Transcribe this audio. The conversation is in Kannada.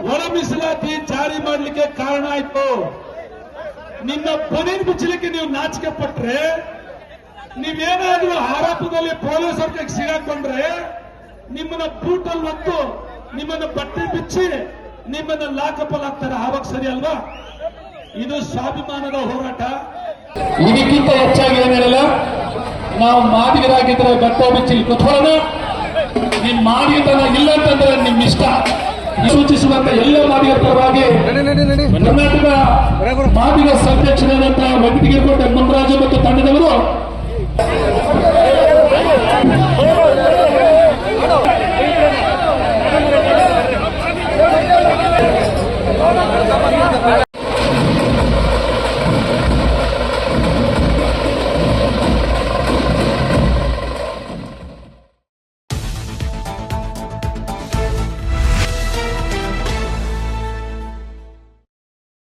ಒಳ ಮೀಸಲಾತಿ ಜಾರಿ ಮಾಡಲಿಕ್ಕೆ ಕಾರಣ ಆಯ್ತು. ನಿಮ್ಮ ಬನೀನ್ ಬಿಚ್ಚಲಿಕ್ಕೆ ನೀವು ನಾಚಿಕೆ ಪಟ್ರೆ, ನೀವೇನಾದ್ರೂ ಆರೋಪದಲ್ಲಿ ಪೊಲೀಸರ ಕೈಗೆ ಸಿಗಾಕೊಂಡ್ರೆ ನಿಮ್ಮನ್ನ ಬೂಟಲ್ಲಿ ಹೊತ್ತು ನಿಮ್ಮನ್ನ ಬಟ್ಟೆ ಬಿಚ್ಚಿ ನಿಮ್ಮನ್ನ ಲಾಕಪಲ್ ಆಗ್ತಾರೆ. ಆವಾಗ ಸರಿ ಅಲ್ವಾ? ಇದು ಸ್ವಾಭಿಮಾನದ ಹೋರಾಟ. ಇದಕ್ಕಿಂತ ಹೆಚ್ಚಾಗಿ ಏನಿರಲ್ಲ. ನಾವು ಮಾದಿಗರಾಗಿದ್ರೆ ಬಟ್ಟೆ ಬಿಚ್ಚಿ ಕುತ್ಕೊಳ್ಳೋಣ. ನಿಮ್ ಮಾದಿಗತನ ಇಲ್ಲ ಅಂತಂದ್ರೆ ನಿಮ್ ಇಷ್ಟ. ಸೂಚಿಸುವಂತ ಎಲ್ಲ ಮಾದಿಗರ ಪರವಾಗಿ ಕರ್ನಾಟಕ ಮಾದಿಗ ಸಂರಕ್ಷಣೆಯಾದಂತಹ ವೆಂಕಟಗಿರಿಕೋಟೆ ಮುನ್ರಾಜು ಮತ್ತು ತಂಡ